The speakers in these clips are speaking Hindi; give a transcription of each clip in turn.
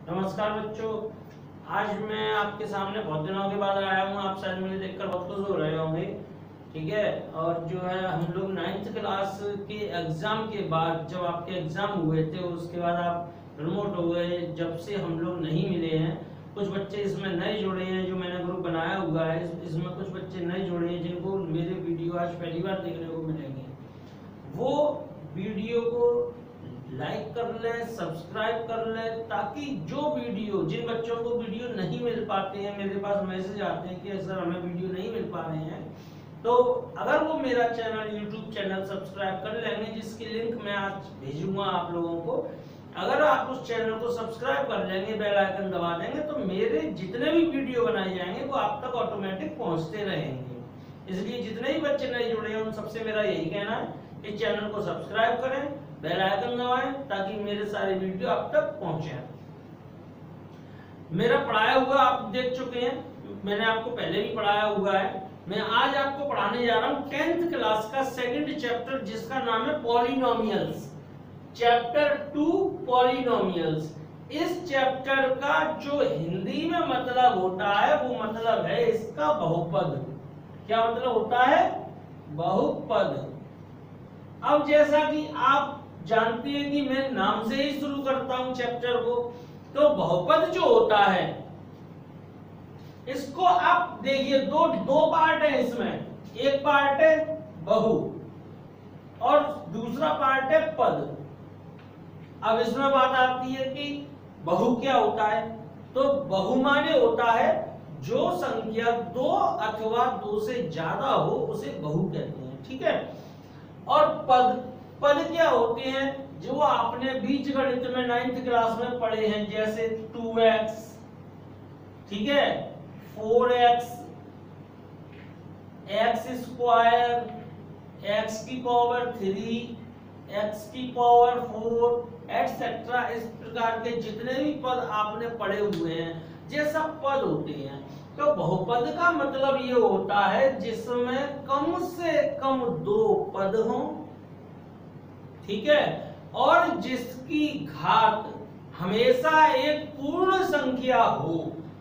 नमस्कार बच्चों, आज मैं आपके सामने बहुत दिनों के बाद आया हूँ। आप शायद मुझे देखकर बहुत खुश हो रहे होंगे, ठीक है। और जो है हम लोग 9th क्लास के एग्जाम के बाद, जब आपके एग्जाम हुए थे उसके बाद आप प्रमोट हो गए, जब से हम लोग नहीं मिले हैं। कुछ बच्चे इसमें नए जुड़े हैं, जो मैंने ग्रुप बनाया हुआ है इसमें कुछ बच्चे नए जुड़े हैं जिनको मेरे वीडियो आज पहली बार देखने को मिलेंगे। वो वीडियो को लाइक कर लें, सब्सक्राइब कर लें, ताकि जो वीडियो, जिन बच्चों को वीडियो नहीं मिल पाते हैं, मेरे पास मैसेज आते हैं कि सर हमें वीडियो नहीं मिल पा रहे हैं, तो अगर वो मेरा चैनल, यूट्यूब चैनल सब्सक्राइब कर लेंगे, जिसकी लिंक मैं आज भेजूंगा आप लोगों को। अगर आप उस चैनल को सब्सक्राइब कर लेंगे, बेल आइकन दबा देंगे, तो मेरे जितने भी वीडियो बनाए जाएंगे वो आप तक ऑटोमेटिक पहुंचते रहेंगे। इसलिए जितने भी बच्चे नए जुड़े हैं उन सबसे मेरा यही कहना है कि चैनल को सब्सक्राइब करें, बेल आइकन दबाएं, ताकि मेरे सारे वीडियो आप तक पहुंचे। मेरा पढ़ाया हुआ आप देख चुके हैं, मैंने आपको पहले भी पढ़ाया हुआ है। मैं आज आपको पढ़ाने जा रहा हूं 10th क्लास का सेकंड चैप्टर, जिसका नाम है पॉलिनोमियल्स। Chapter 2 polynomials. इस चैप्टर का जो हिंदी में मतलब होता है वो मतलब है इसका बहुपद। क्या मतलब होता है? बहुपद। अब जैसा कि आप जानते हैं कि मैं नाम से ही शुरू करता हूं चैप्टर को, तो बहुपद जो होता है इसको आप देखिए, दो पार्ट है इसमें। एक पार्ट है बहु और दूसरा पार्ट है पद। अब इसमें बात आती है कि बहु क्या होता है। तो बहु माने होता है जो संख्या 2 अथवा 2 से ज्यादा हो उसे बहु कहते हैं, ठीक है। और पद क्या होते हैं, जो आपने बीजगणित में 9th क्लास में पढ़े हैं, जैसे 2x, ठीक है, 4x, x स्क्वायर, x की पावर 3, x की पावर 4, एटसेट्रा। इस प्रकार के जितने भी पद आपने पढ़े हुए हैं, ये सब पद होते हैं। तो बहुपद का मतलब ये होता है जिसमें कम से कम 2 पद हों, ठीक है, और जिसकी घात हमेशा एक पूर्ण संख्या हो,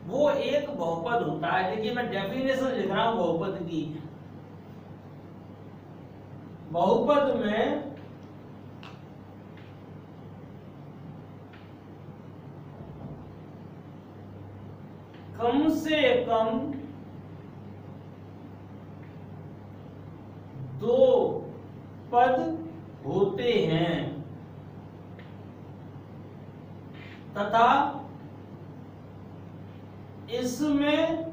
वो एक बहुपद होता है। देखिए मैं डेफिनेशन लिख रहा हूं बहुपद की। बहुपद में कम से कम 2 पद होते हैं तथा इसमें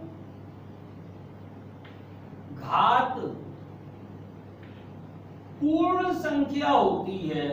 घात पूर्ण संख्या होती है।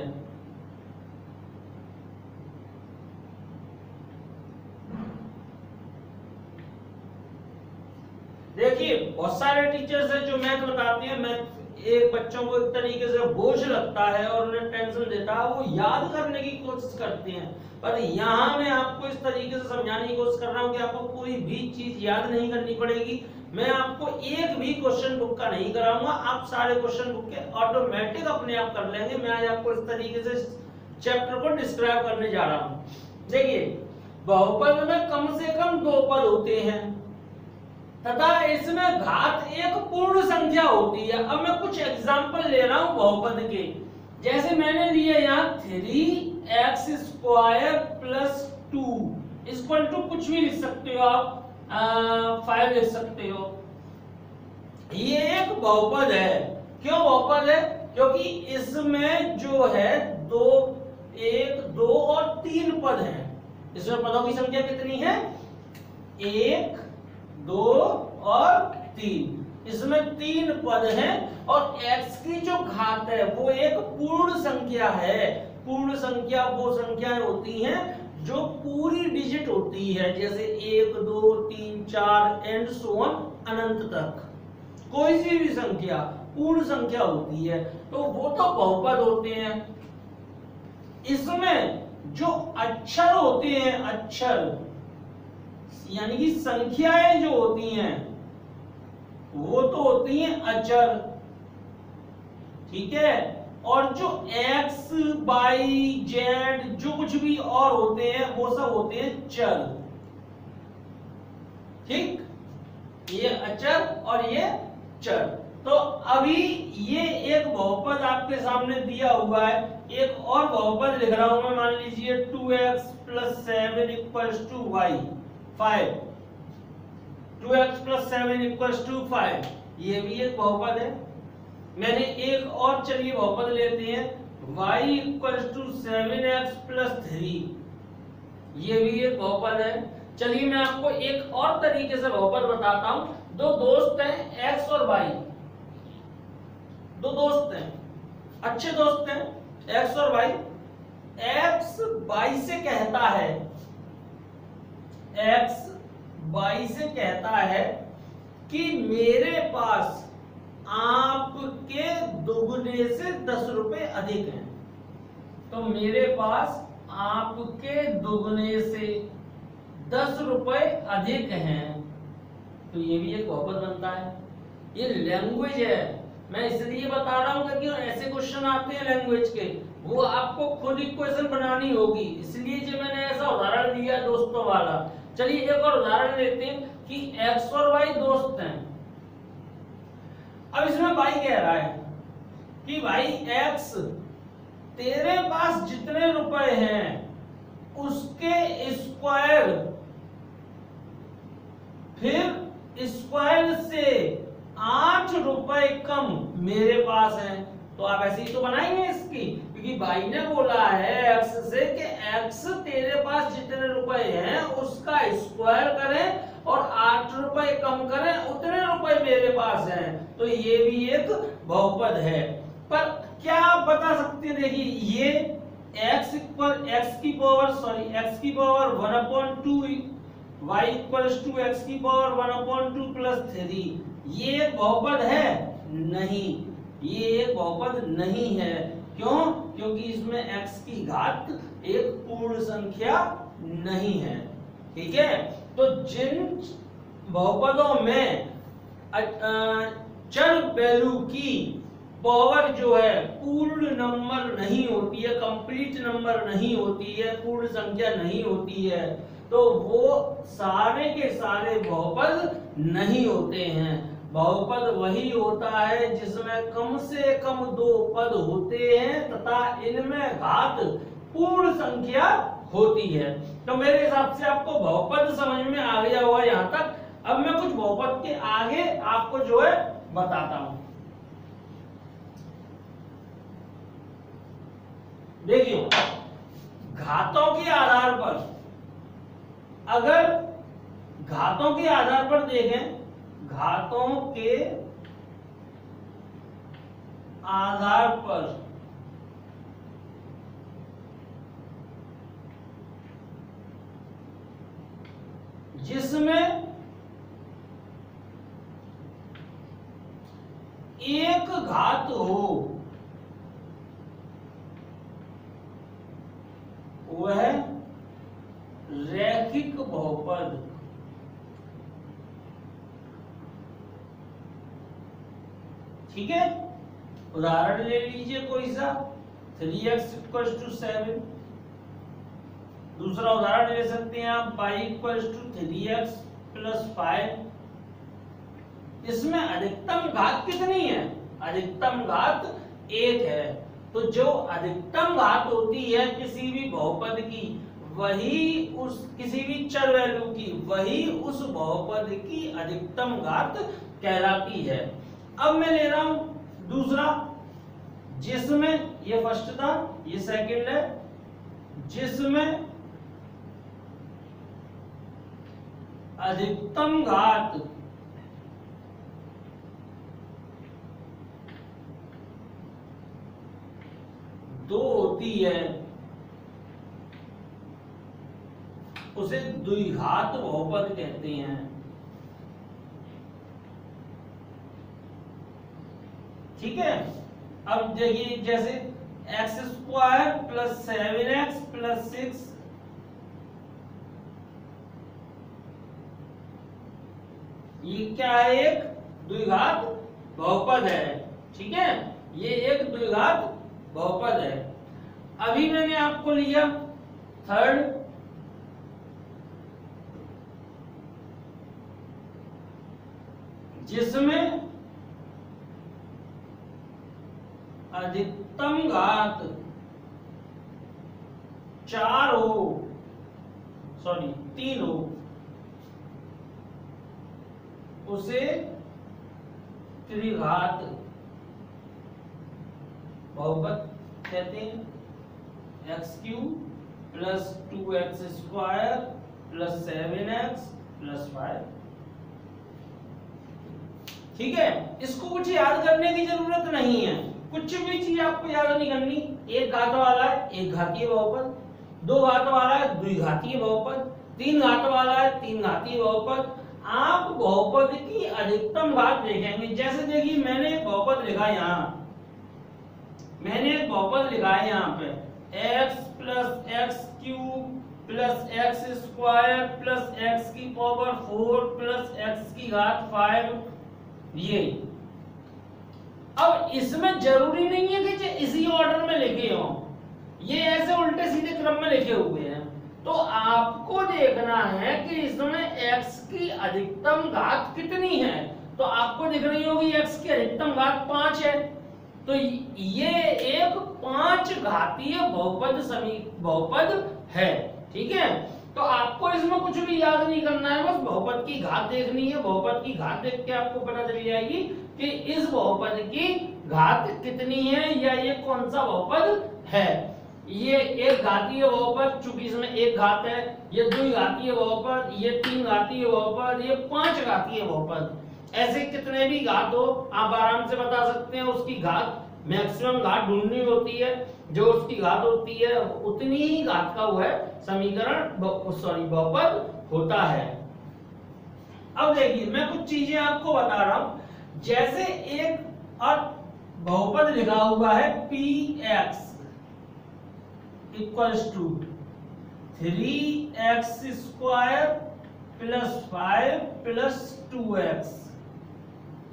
देखिए बहुत सारे टीचर्स हैं जो मैथ बताते हैं, मैथ एक बच्चों को एक तरीके से बोझ लगता है और उन्हें टेंशन देता है, वो याद करने की कोशिश करते हैं। पर यहाँ मैं आपको इस तरीके से समझाने की कोशिश कर रहा हूँ कि आपको कोई भी चीज याद नहीं करनी पड़ेगी। मैं आपको एक भी क्वेश्चन बुक का नहीं कराऊंगा, आप सारे क्वेश्चन बुक के ऑटोमेटिक अपने आप कर लेंगे। मैं आज आपको इस तरीके से चैप्टर को डिस्क्राइब करने जा रहा हूँ। देखिए बहुपद में कम से कम 2 पद होते हैं तथा इसमें घात एक पूर्ण संख्या होती है। अब मैं कुछ एग्जांपल ले रहा हूं बहुपद के, जैसे मैंने लिए यहाँ 3x square plus 2 equal to कुछ भी लिख सकते हो आप, 5 लिख सकते हो। ये एक बहुपद है। क्यों बहुपद है? क्योंकि इसमें जो है 1, 2 और 3 पद हैं। इसमें पदों की संख्या कितनी है? 1, 2 और 3। इसमें 3 पद हैं और x की जो घात है वो एक पूर्ण संख्या है। पूर्ण संख्या वो संख्याएं होती हैं जो पूरी डिजिट होती है, जैसे 1, 2, 3, 4 एंड सो ऑन, अनंत तक। कोई सी भी संख्या पूर्ण संख्या होती है, तो वो तो बहुपद होते हैं। इसमें जो अक्षर होते हैं, अक्षर यानी कि संख्याएं जो होती हैं वो तो होती हैं अचर, ठीक है। और जो x y z जो कुछ भी और होते हैं वो सब होते हैं चर। ठीक, ये अचर और ये चर। तो अभी ये एक बहुपद आपके सामने दिया हुआ है, एक और बहुपद लिख रहा हूं मैं, मान लीजिए 2x + 7 = y 5, 2x + 7 = 5, ये भी एक बहुपद है। मैंने एक और, चलिए बहुपद लेते हैं, y = 7x + 3, ये भी एक बहुपद है। चलिए मैं आपको एक और तरीके से बहुपद बताता हूं। दो दोस्त हैं x और y, दो दोस्त हैं, अच्छे दोस्त हैं x और y। x y से कहता है, x y से कहता है कि मेरे पास आपके दुगने से 10 रुपए अधिक हैं। तो मेरे पास आपके दुगने से 10 रुपए अधिक हैं, तो ये भी एक बहुपद बनता है। ये लैंग्वेज है, मैं इसलिए बता रहा हूं कि ऐसे क्वेश्चन आते हैं लैंग्वेज के, वो आपको खुद इक्वेशन बनानी होगी, इसलिए जो मैंने ऐसा उदाहरण दिया दोस्तों वाला। चलिए एक और उदाहरण लेते हैं कि x और y दोस्त हैं। अब इसमें y कह रहा है कि भाई x, तेरे पास जितने रुपए हैं उसके स्क्वायर, फिर स्क्वायर से 8 रुपए कम मेरे पास हैं। तो आप ऐसे ही तो बनाएंगे इसकी, क्योंकि भाई ने बोला है x से कि x तेरे पास जितने रुपए हैं उसका स्क्वायर करें और 8 रुपए कम करें, उतने रुपए मेरे पास हैं। तो ये भी एक बहुपद है। पर क्या आप बता सकते हैं, देखिए ये x की पावर 1/2, y = x की पावर 1/2 + 3, ये एक बहुपद है? नहीं, ये एक बहुपद नहीं है। क्यों? क्योंकि इसमें x की घात एक पूर्ण संख्या नहीं है। ठीक है, तो जिन बहुपदों में चर वैल्यू की पावर जो है पूर्ण नंबर नहीं होती है, कंप्लीट नंबर नहीं होती है, पूर्ण संख्या नहीं होती है, तो वो सारे के सारे बहुपद नहीं होते हैं। बहुपद वही होता है जिसमें कम से कम 2 पद होते हैं तथा इनमें घात पूर्ण संख्या होती है। तो मेरे हिसाब से आपको बहुपद समझ में आ गया होगा यहाँ तक। अब मैं कुछ बहुपद के आगे आपको जो है बताता हूं। देखिए, घातों के आधार पर, अगर घातों के आधार पर देखें, घातों के आधार पर जिसमें एक घात हो वह रैखिक बहुपद। ठीक है, उदाहरण ले लीजिए कोई सा, 3x = 7। दूसरा उदाहरण ले सकते हैं आप, y = 3x + 5। इसमें अधिकतम घात कितनी है? अधिकतम घात 1 है। तो जो अधिकतम घात होती है किसी भी बहुपद की, वही उस किसी भी चर वैल्यू की, वही उस बहुपद की अधिकतम घात कहलाती है। अब मैं ले रहा हूं दूसरा, जिसमें ये फर्स्ट था, ये सेकंड है, जिसमें अधिकतम घात 2 होती है, उसे द्विघात बहुपद कहते हैं। ठीक है, अब देखिए जैसे x² + 7x + 6, ये क्या है? एक द्विघात बहुपद है। ठीक है, ये एक द्विघात बहुपद है। अभी मैंने आपको लिया थर्ड, जिसमें अधिकतम घात 4 हो, सॉरी 3 हो, उसे त्रिघात बहुपद कहते हैं। x³ plus 2x² plus 7x plus 5। ठीक है, इसको कुछ याद करने की जरूरत नहीं है, कुछ भी चीज आपको याद नहीं करनी। एक घात वाला है एक घातीय बहुपद, दो घात वाला है द्विघातीय बहुपद, तीन घात वाला है तीन घातीय बहुपद। आप बहुपद की अधिकतम घात देखेंगे। जैसे देखिए मैंने एक बहुपद लिखा यहाँ, मैंने एक बहुपद लिखा है यहाँ पे x plus x³ plus x² plus x की पावर 4 प्लस x की घात 5। ये अब इसमें जरूरी नहीं है कि इसी ऑर्डर में लिखे हो, ये ऐसे उल्टे सीधे क्रम में लिखे हुए हैं। तो आपको देखना है कि इसमें x की अधिकतम घात कितनी है। तो आपको दिख रही होगी x की अधिकतम घात 5 है। तो ये एक 5 घातीय बहुपद है। ठीक है, तो आपको इसमें कुछ भी याद नहीं करना है, बस बहुपद की घात देखनी है। बहुपद की घात देख के आपको पता चल जाएगी कि इस बहुपद की घात कितनी है या ये कौन सा बहुपद है। ये एक घातीय बहुपद, चूंकि इसमें एक घात है, ये द्विघातीय बहुपद, ये तीन घातीय बहुपद, ये 5 घातीय बहुपद। ऐसे कितने भी घात हो आप आराम से बता सकते हैं। उसकी घात मैक्सिमम घात ढूंढनी होती है, जो उसकी घात होती है उतनी ही घात का वो है समीकरण बहुपद होता है। अब देखिए मैं कुछ चीजें आपको बता रहा हूं। जैसे एक और बहुपद लिखा हुआ है px equals to 3x² plus 5 plus 2x।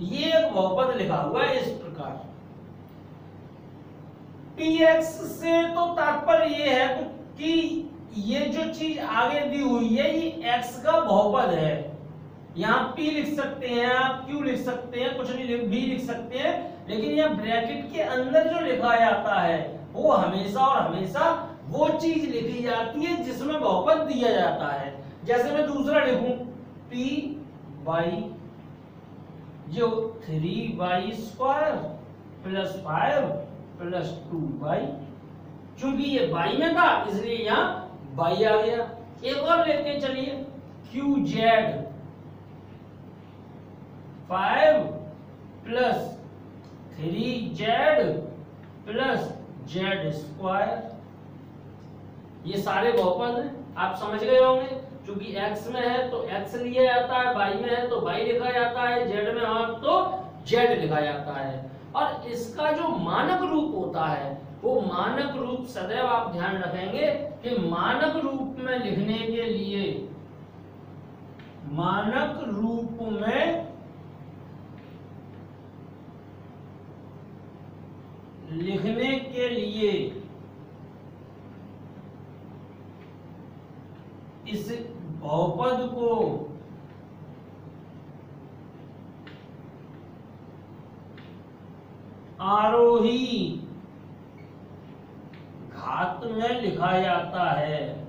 ये एक बहुपद लिखा हुआ है इस प्रकार। px से तो तात्पर्य ये है कि ये जो चीज आगे दी हुई है ये x का बहुपद है। यहाँ p लिख सकते हैं आप, q लिख सकते हैं, कुछ भी लिख सकते हैं, लेकिन यह ब्रैकेट के अंदर जो लिखा जाता है वो हमेशा और हमेशा वो चीज लिखी जाती है जिसमें बहुपद दिया जाता है। जैसे मैं दूसरा लिखूं p/, जो 3y² प्लस 5 प्लस 2y, चूंकि ये बाई में था इसलिए यहाँ बाई आ गया। एक और लेते हैं चलिए, qz 5 plus 3z plus z²। ये सारे बहुपद हैं, आप समझ गए होंगे। चूंकि x में है तो x लिया जाता है, y में है तो y लिखा जाता है, z में हो तो z लिखा जाता है। और इसका जो मानक रूप होता है वो मानक रूप सदैव आप ध्यान रखेंगे कि मानक रूप में लिखने के लिए, मानक रूप में लिखने के लिए इस बहुपद को आरोही घात में लिखा जाता है।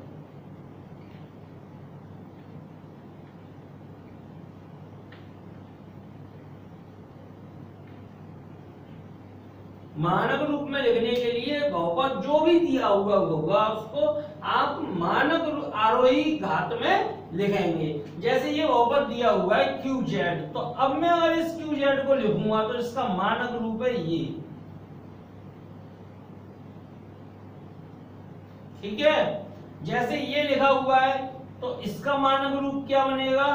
मानक रूप में लिखने के लिए बहुपद जो भी दिया हुआ होगा उसको आप मानक आरोही घात में लिखेंगे। जैसे ये बहुपद दिया हुआ है qz, तो अब मैं अगर इस qz को लिखूंगा तो इसका मानक रूप है ये। ठीक है, जैसे ये लिखा हुआ है तो इसका मानक रूप क्या बनेगा,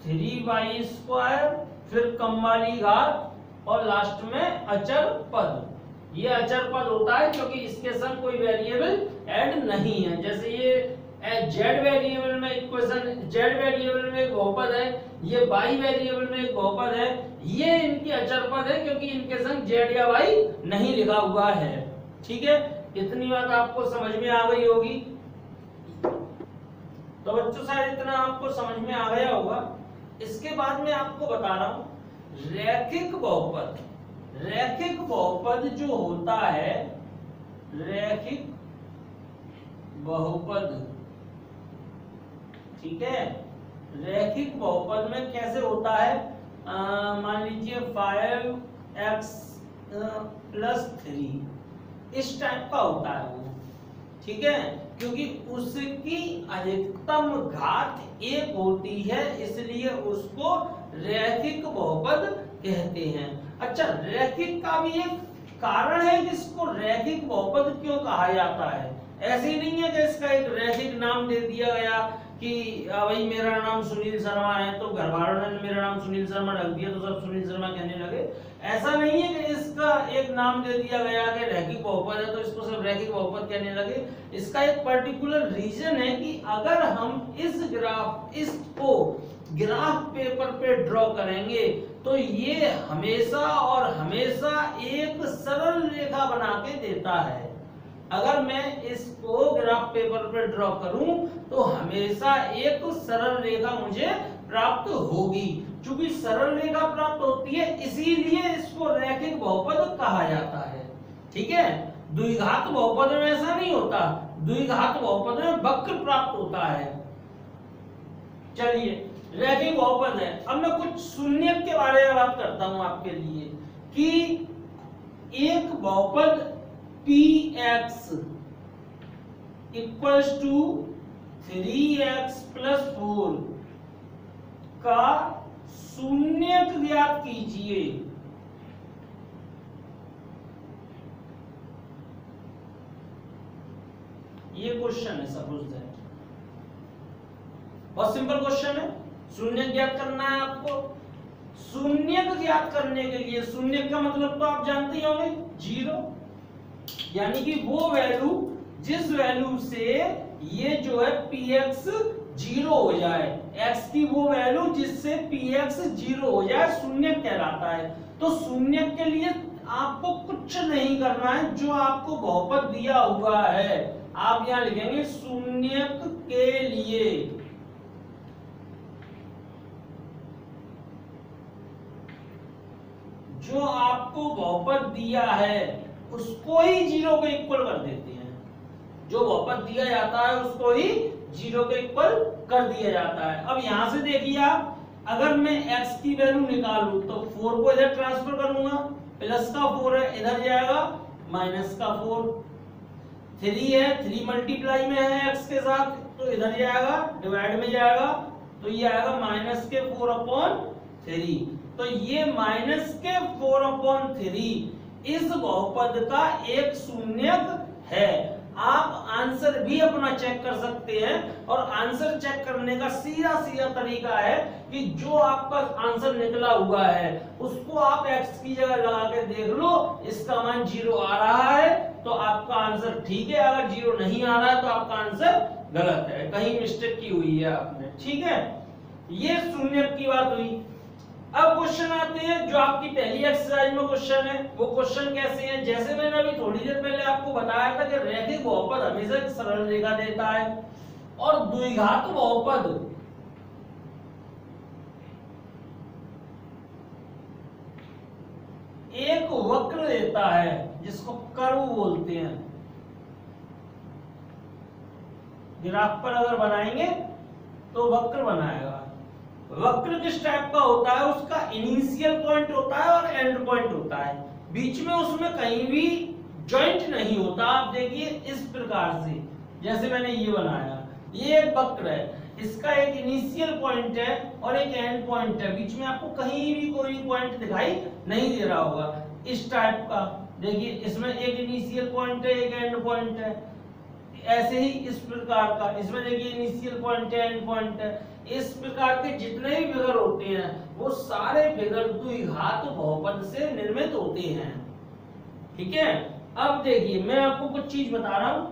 3y², फिर कम वाली घात और लास्ट में अचर पद। ये अचर पद होता है क्योंकि इसके संग कोई वेरिएबल ऐड नहीं है। जैसे ये z वेरिएबल में इक्वेशन z वेरिएबल में एक बहुपद है, ये y वेरिएबल में एक बहुपद है, ये इनकी अचर पद है क्योंकि इनके संग z या y नहीं लिखा हुआ है। ठीक है, इतनी बात आपको समझ में आ गई होगी। तो बच्चों शायद इतना आपको समझ में आ गया होगा। इसके बाद में आपको बता रहा हूं रैखिक बहुपद। रैखिक बहुपद जो होता है, रैखिक बहुपद, ठीक है, रैखिक बहुपद में कैसे होता है, मान लीजिए 5x + 3 इस टाइप का होता है वो। ठीक है, क्योंकि उसकी अधिकतम घात 1 होती है, इसलिए उसको रैखिक बहुपद कहते हैं। अच्छा, रैखिक का भी एक कारण है कि इसको रैखिक बहुपद क्यों कहा जाता है। ऐसे ही नहीं है कि इसका एक रैखिक नाम दे दिया गया कि भाई मेरा नाम सुनील शर्मा है तो घर वालों ने मेरा नाम सुनील शर्मा रख दिया तो सब सुनील शर्मा कहने लगे। ऐसा नहीं है कि इसका एक नाम दे दिया गया कि रैखिक बहुपद है तो इसको सब रैखिक बहुपद कहने लगे। इसका एक पर्टिकुलर रीजन है कि अगर हम इसको ग्राफ पेपर पे ड्रॉ करेंगे तो ये हमेशा और हमेशा एक सरल रेखा बना के देता है। अगर मैं इसको ग्राफ पेपर पे ड्रॉ करूं तो हमेशा एक सरल रेखा मुझे प्राप्त होगी। क्योंकि सरल रेखा प्राप्त होती है इसीलिए इसको रैखिक बहुपद कहा जाता है। ठीक है, द्विघात बहुपद में ऐसा नहीं होता, द्विघात बहुपद में वक्र प्राप्त होता है। चलिए, रैखिक बहुपद है। अब मैं कुछ शून्य के बारे में बात करता हूं आपके लिए कि एक बहुपद px = 3x + 4 का शून्यक ज्ञात कीजिए। ये क्वेश्चन है, सपोज दैट बहुत सिंपल क्वेश्चन है। शून्यक ज्ञात करना है आपको। शून्यक ज्ञात करने के लिए, शून्यक का मतलब तो आप जानते ही होंगे, 0, यानी कि वो वैल्यू जिस वैल्यू से ये जो है px 0 हो जाए, x की वो वैल्यू जिससे px 0 हो जाए शून्यक कहलाता है। तो शून्यक के लिए आपको कुछ नहीं करना है, जो आपको बहुपद दिया हुआ है आप यहां लिखेंगे शून्यक के लिए। जो आपको बहुपद दिया है उसको ही 0 के इक्वल कर देते हैं। जो बहुपद दिया जाता है उसको ही 0 के इक्वल कर दिया जाता है। अब यहां से देखिए आप, अगर मैं x की वैल्यू निकालूं तो 4 को इधर ट्रांसफर करूंगा, प्लस का 4 है इधर जाएगा, माइनस का 4, 3 है 3 मल्टीप्लाई में है x के साथ तो इधर जाएगा, डिवाइड में जाएगा तो ये आएगा -4/3। तो ये -4/3 इस बहुपद का एक शून्यक है। आप आंसर भी अपना चेक कर सकते हैं और आंसर चेक करने का सीधा तरीका है कि जो आपका आंसर निकला हुआ है उसको आप x की जगह लगा के देख लो, इसका मान 0 आ रहा है तो आपका आंसर ठीक है, अगर 0 नहीं आ रहा है तो आपका आंसर गलत है, कहीं मिस्टेक की हुई है आपने। ठीक है, ये शून्यक की बात हुई। अब क्वेश्चन आते हैं जो आपकी पहली एक्सरसाइज में क्वेश्चन है। वो क्वेश्चन कैसे हैं, जैसे मैंने अभी थोड़ी देर पहले आपको बताया था कि रैखिक बहुपद हमेशा एक सरल रेखा देता है और द्विघात बहुपद एक वक्र देता है जिसको कर्व बोलते हैं। ग्राफ पर अगर बनाएंगे तो वक्र बनाएगा। वक्र किस टाइप का होता है, उसका इनिशियल पॉइंट होता है और एंड पॉइंट होता है, बीच में उसमें कहीं भी जॉइंट नहीं होता। आप देखिए इस प्रकार से, जैसे मैंने ये बनाया, ये एक वक्र है, इसका एक इनिशियल पॉइंट है और एक एंड पॉइंट है, बीच में आपको कहीं भी कोई पॉइंट दिखाई नहीं दे रहा होगा। इस टाइप का देखिए, इसमें एक इनिशियल पॉइंट है, एक एंड पॉइंट है। ऐसे ही इस प्रकार का, इसमें देखिए इनिशियल पॉइंट है, एंड पॉइंट है। इस प्रकार के जितने भी फिगर होते हैं वो सारे फिगर द्विघात बहुपद से निर्मित होते हैं। ठीक है, अब देखिए मैं आपको कुछ चीज बता रहा हूं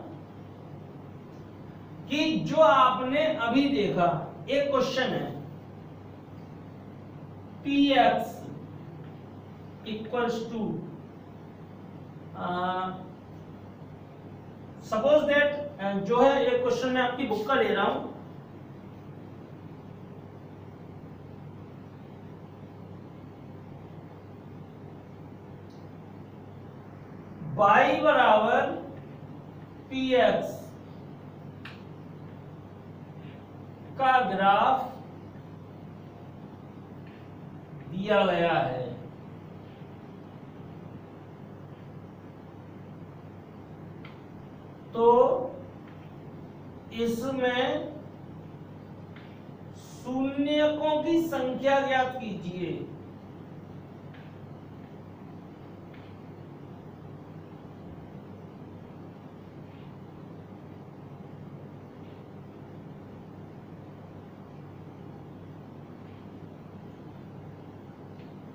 कि जो आपने अभी देखा, एक क्वेश्चन है px equals to, suppose that जो है एक क्वेश्चन मैं आपकी बुक का ले रहा हूं, y बराबर px का ग्राफ दिया गया है। तो इसमें शून्यकों की संख्या ज्ञात कीजिए।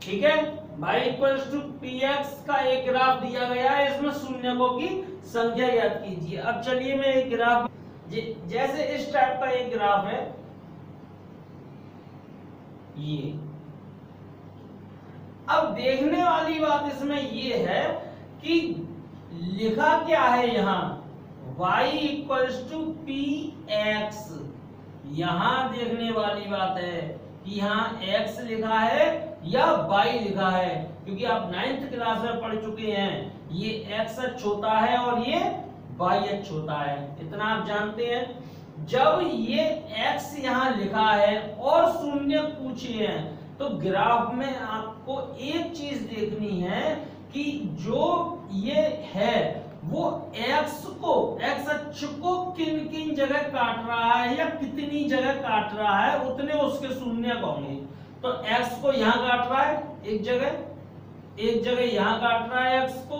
ठीक है, y इक्वल्स टू px का एक ग्राफ दिया गया है, इसमें शून्यकों की संख्या ज्ञात कीजिए। अब चलिए मैं एक ग्राफ, जैसे इस टाइप का एक ग्राफ है ये। अब देखने वाली बात इसमें ये है कि लिखा क्या है यहाँ, y इक्वल्स टू px। यहां देखने वाली बात है कि यहाँ x लिखा है या y लिखा है, क्योंकि आप 9th क्लास में पढ़ चुके हैं ये x होता है और ये y होता है, इतना आप जानते हैं। जब ये x यहाँ लिखा है और शून्य पूछे हैं, तो ग्राफ में आपको एक चीज देखनी है कि जो ये है वो x अक्ष को किन किन जगह काट रहा है या कितनी जगह काट रहा है, उतने उसके शून्य होंगे। तो x को यहाँ काट रहा है एक जगह यहाँ काट रहा है x को,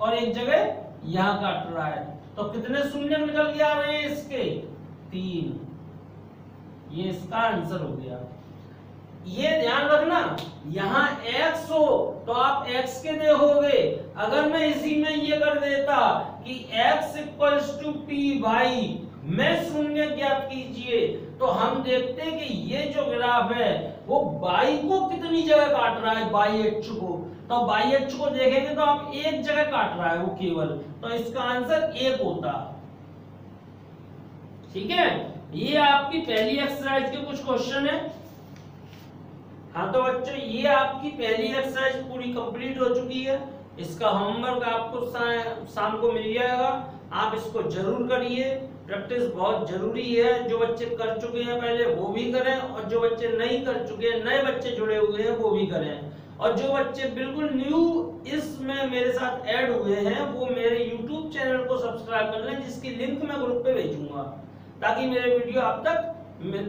और एक जगह यहाँ काट रहा है। तो कितने शून्य निकल के आ रहे हैं इसके? 3। ये इसका आंसर हो गया। ये ध्यान रखना, यहाँ x हो तो आप x के देखोगे। अगर मैं इसी में ये कर देता कि x इक्वल्स टू py में शून्य ज्ञात कीजिए, तो हम देखते हैं कि ये जो ग्राफ है वो y को कितनी जगह काट रहा है, y को। तो y को देखेंगे तो आप एक जगह काट रहा है वो केवल, तो इसका आंसर 1 होता। ठीक है, ये आपकी पहली एक्सरसाइज के कुछ क्वेश्चन है। हाँ तो बच्चों, ये आपकी पहली एक्सरसाइज पूरी कंप्लीट हो चुकी है। इसका होमवर्क आपको शाम को मिल जाएगा, आप इसको जरूर करिए। प्रैक्टिस बहुत जरूरी है। जो बच्चे कर चुके हैं पहले वो भी करें, और जो बच्चे नहीं कर चुके हैं, नए बच्चे जुड़े हुए हैं, वो भी करें। और जो बच्चे बिल्कुल न्यू इसमें मेरे साथ ऐड हुए हैं, वो मेरे YouTube चैनल को सब्सक्राइब कर लें, जिसकी लिंक मैं ग्रुप पे भेजूंगा, ताकि मेरे वीडियो आप तक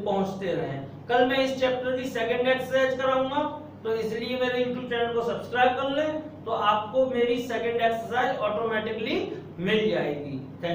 पहुंचते रहें। कल मैं इस चैप्टर की सेकंड एक्सरसाइज कराऊंगा, तो इसलिए मेरे YouTube चैनल को सब्सक्राइब कर लें, तो आपको मेरी सेकंड एक्सरसाइज ऑटोमेटिकली मिल जाएगी। थैंक